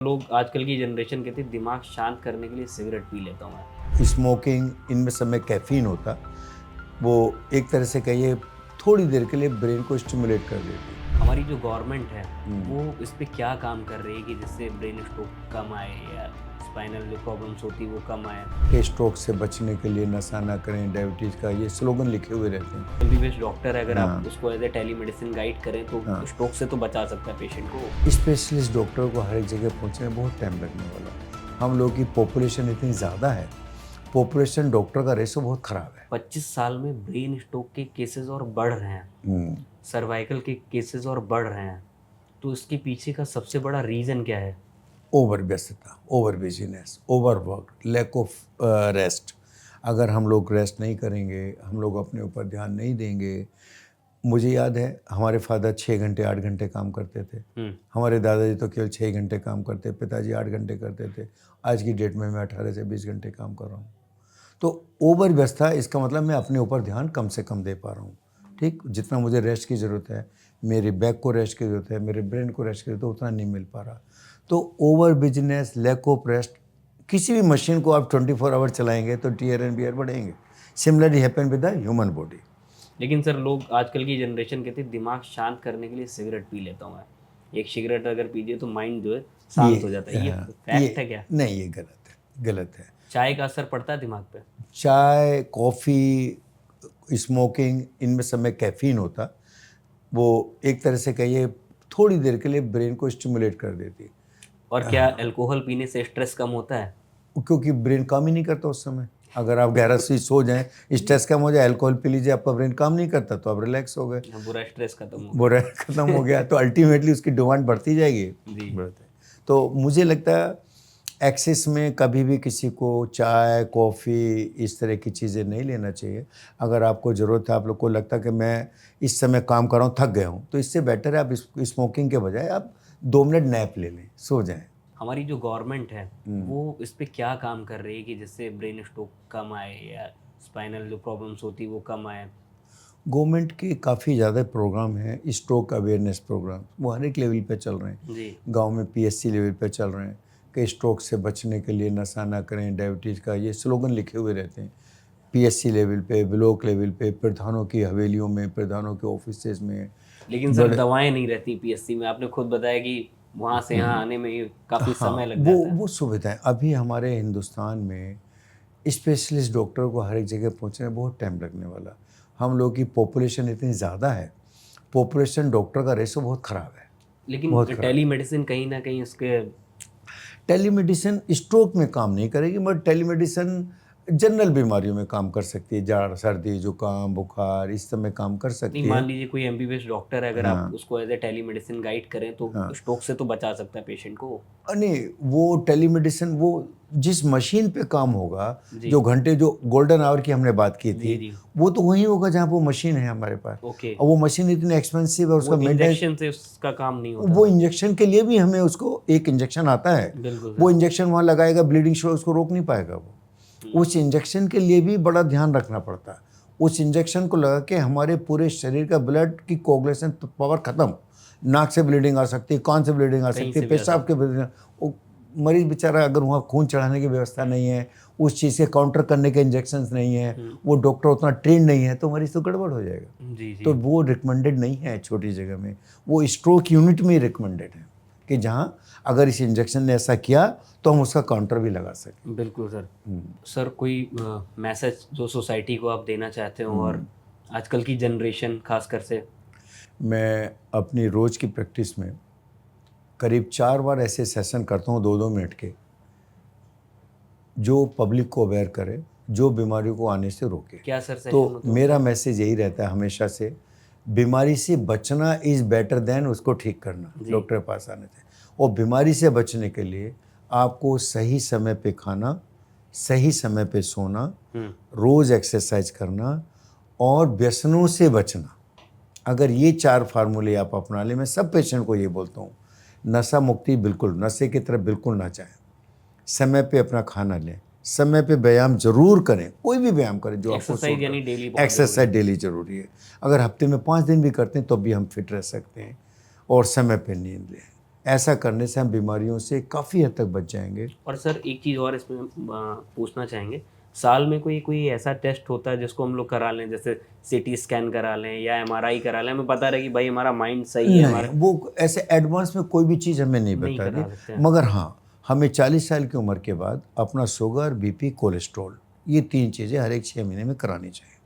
लोग आजकल की जनरेशन कहती है दिमाग शांत करने के लिए सिगरेट पी लेता हूँ मैं। स्मोकिंग इनमें सब में कैफ़ीन होता, वो एक तरह से कहिए थोड़ी देर के लिए ब्रेन को स्टिमुलेट कर देती है। हमारी जो गवर्नमेंट है हुँ। वो इस पे क्या काम कर रही है कि जिससे ब्रेन स्ट्रोक कम आए या स्पाइनल जो प्रॉब्लम्स होती है वो कम आए। कि स्ट्रोक से बचने के लिए नशा ना करें, डायबिटीज़ का ये स्लोगन लिखे हुए रहते हैं। एमबीबीएस डॉक्टर है, अगर आप हाँ, उसको एज ए टेलीमेडिसिन गाइड करें तो हाँ। स्ट्रोक से तो बचा सकता है पेशेंट को। स्पेशलिस्ट डॉक्टर को हर एक जगह पहुँचने में बहुत टाइम लगने वाला है। हम लोगों की पॉपुलेशन इतनी ज़्यादा है, पॉपुलेशन डॉक्टर का रेशो बहुत ख़राब है। 25 साल में ब्रेन स्ट्रोक के केसेस और बढ़ रहे हैं, हुँ। सर्वाइकल के केसेस और बढ़ रहे हैं, तो इसके पीछे का सबसे बड़ा रीज़न क्या है? ओवर व्यस्तता, over busyness, overwork, lack of rest. अगर हम लोग रेस्ट नहीं करेंगे, हम लोग अपने ऊपर ध्यान नहीं देंगे। मुझे याद है हमारे फ़ादर 6 घंटे 8 घंटे काम करते थे। हुँ। हमारे दादाजी तो केवल 6 घंटे काम करते, पिताजी 8 घंटे करते थे। आज की डेट में मैं 18 से 20 घंटे काम कर रहा हूँ। तो ओवर व्यस्तता इसका मतलब मैं अपने ऊपर ध्यान कम से कम दे पा रहा हूँ। ठीक? जितना मुझे रेस्ट की ज़रूरत है, मेरे बैक को रेस्ट की ज़रूरत है, मेरे ब्रेन को रेस्ट की ज़रूरत है, उतना नहीं मिल पा रहा। तो over business, lack of rest, किसी भी मशीन को आप 24 आवर चलाएँगे तो टियर एंड वियर बढ़ेंगे। Similarly happen with the human body. लेकिन सर लोग आजकल की जनरेशन कहती है दिमाग शांत करने के लिए सिगरेट पी लेता हूँ मैं। एक सिगरेट अगर पी लिए तो माइंड जो है शांत हो जाता है। ये फैक्ट है क्या? नहीं, ये गलत है, गलत है। चाय का असर पड़ता है दिमाग पे? चाय, कॉफ़ी, स्मोकिंग इनमें सब में कैफ़ीन होता, वो एक तरह से कहिए थोड़ी देर के लिए ब्रेन को स्टिमुलेट कर देती है। और क्या अल्कोहल पीने से स्ट्रेस कम होता है? क्योंकि ब्रेन काम ही नहीं करता उस समय। अगर आप गहरा से सो जाएँ, स्ट्रेस कम हो जाए, अल्कोहल पी लीजिए, आपका ब्रेन काम नहीं करता तो आप रिलैक्स हो गए, बुरा स्ट्रेस खत्म हो गया। बुरा खत्म हो गया तो अल्टीमेटली उसकी डिमांड बढ़ती जाएगी। जी। बढ़ते तो मुझे लगता है एक्सेस में कभी भी किसी को चाय, कॉफ़ी इस तरह की चीज़ें नहीं लेना चाहिए। अगर आपको ज़रूरत है, आप लोग को लगता है कि मैं इस समय काम कर रहा हूँ, थक गया हूँ, तो इससे बेटर है आप स्मोकिंग के बजाय आप 2 मिनट नैप ले लें, सो जाएँ। हमारी जो गवर्नमेंट है वो इस पे क्या काम कर रही है कि जिससे ब्रेन स्ट्रोक कम आए या स्पाइनल जो प्रॉब्लम्स होती है वो कम आए? गवर्नमेंट के काफ़ी ज़्यादा प्रोग्राम हैं, स्ट्रोक अवेयरनेस प्रोग्राम, वो हर एक लेवल पे चल रहे हैं। जी। गांव में पीएससी लेवल पे चल रहे हैं कि स्ट्रोक से बचने के लिए नशा ना करें, डायबिटीज़ का ये स्लोगन लिखे हुए रहते हैं। पीएससी लेवल पे, ब्लॉक लेवल पे, प्रधानों की हवेलियों में, प्रधानों के ऑफिसेज में लेकिन सर बड़े। दवाएं नहीं रहती पीएससी में, आपने खुद बताया कि वहाँ से यहाँ आने में काफ़ी समय हाँ, लग जाता है। वो सुविधाएं अभी हमारे हिंदुस्तान में स्पेशलिस्ट डॉक्टर को हर एक जगह पहुंचने में बहुत टाइम लगने वाला। हम लोग की पॉपुलेशन इतनी ज़्यादा है, पॉपुलेशन डॉक्टर का रेशो बहुत ख़राब है, लेकिन बहुत ख़राब। टेलीमेडिसिन कहीं ना कहीं उसके। टेलीमेडिसिन स्ट्रोक में काम नहीं करेगी, मगर टेलीमेडिसिन जनरल बीमारियों में काम कर सकती है, जाड़, सर्दी, जुकाम, बुखार इस सब में काम कर नहीं, सकती मान है। लीजिए कोई एमबीबीएस डॉक्टर है, अगर आप हाँ, उसको एज ए टेलीमेडिसिन गाइड करें तो हाँ। स्ट्रोक से तो बचा सकता है पेशेंट को। नहीं, वो टेलीमेडिसिन वो जिस मशीन पे काम होगा, जी। जो घंटे जो गोल्डन आवर की हमने बात की जी थी, जी। वो तो वहीं होगा जहाँ पे वो मशीन है हमारे पास। ओके। और वो मशीन इतनी एक्सपेंसिव है, वो उसका मेंटेनेंस। इंजेक्शन से उसका काम नहीं होता वो ना। इंजेक्शन के लिए भी हमें उसको एक इंजेक्शन आता है, बिल्कुल वो सर। इंजेक्शन वहाँ लगाएगा, ब्लीडिंग शुरू उसको रोक नहीं पाएगा वो। उस इंजेक्शन के लिए भी बड़ा ध्यान रखना पड़ता है। उस इंजेक्शन को लगा के हमारे पूरे शरीर का ब्लड की कोगुलेशन पावर खत्म। नाक से ब्लीडिंग आ सकती है, कान से ब्लीडिंग आ कहीं सकती है, से भी आ पेशाब के सकता है। ब्लीडिंग। वो मरीज बेचारा, अगर वहाँ खून चढ़ाने की व्यवस्था नहीं है, उस चीज़ के काउंटर करने के इंजेक्शंस नहीं है, वो डॉक्टर उतना ट्रेन नहीं है, तो मरीज तो गड़बड़ हो जाएगा। जी जी। तो वो रिकमेंडेड नहीं है छोटी जगह में, वो स्ट्रोक यूनिट में रिकमेंडेड है कि जहाँ अगर इस इंजेक्शन ने ऐसा किया तो हम उसका काउंटर भी लगा सकें। बिल्कुल सर। सर कोई मैसेज जो सोसाइटी को आप देना चाहते हो और आजकल की जनरेशन खासकर से? मैं अपनी रोज़ की प्रैक्टिस में करीब 4 बार ऐसे सेशन करता हूँ 2-2 मिनट के, जो पब्लिक को अवेयर करे, जो बीमारियों को आने से रोके। क्या सर सेशन तो होते हैं मेरा उनके? मैसेज यही रहता है हमेशा से, बीमारी से बचना इज़ बेटर देन उसको ठीक करना, जी। डॉक्टर के पास आने से। और बीमारी से बचने के लिए आपको सही समय पे खाना, सही समय पे सोना, रोज़ एक्सरसाइज करना और व्यसनों से बचना। अगर ये 4 फार्मूले आप अपना लें, मैं सब पेशेंट को ये बोलता हूँ, नशा मुक्ति बिल्कुल, नशे की तरफ बिल्कुल ना जाएँ। समय पे अपना खाना लें, समय पे व्यायाम ज़रूर करें, कोई भी व्यायाम करें जो आपको एक्सरसाइज सूट यानी करे। डेली बहुत ज़रूरी एक्सरसाइज है। डेली ज़रूरी है। अगर हफ्ते में 5 दिन भी करते हैं तो भी हम फिट रह सकते हैं। और समय पे नींद लें, ऐसा करने से हम बीमारियों से काफ़ी हद तक बच जाएंगे। और सर एक चीज़ और इसमें पूछना चाहेंगे, साल में कोई कोई ऐसा टेस्ट होता है जिसको हम लोग करा लें, जैसे सीटी स्कैन करा लें या एमआरआई करा लें, हमें पता रहे कि भाई हमारा माइंड सही है, नहीं, हमारा वो ऐसे एडवांस में कोई भी चीज़ हमें नहीं नहीं बताती, करा सकते हैं। मगर हाँ, हमें 40 साल की उम्र के बाद अपना शुगर, बीपी, कोलेस्ट्रॉल, ये 3 चीज़ें हर एक 6 महीने में करानी चाहिए।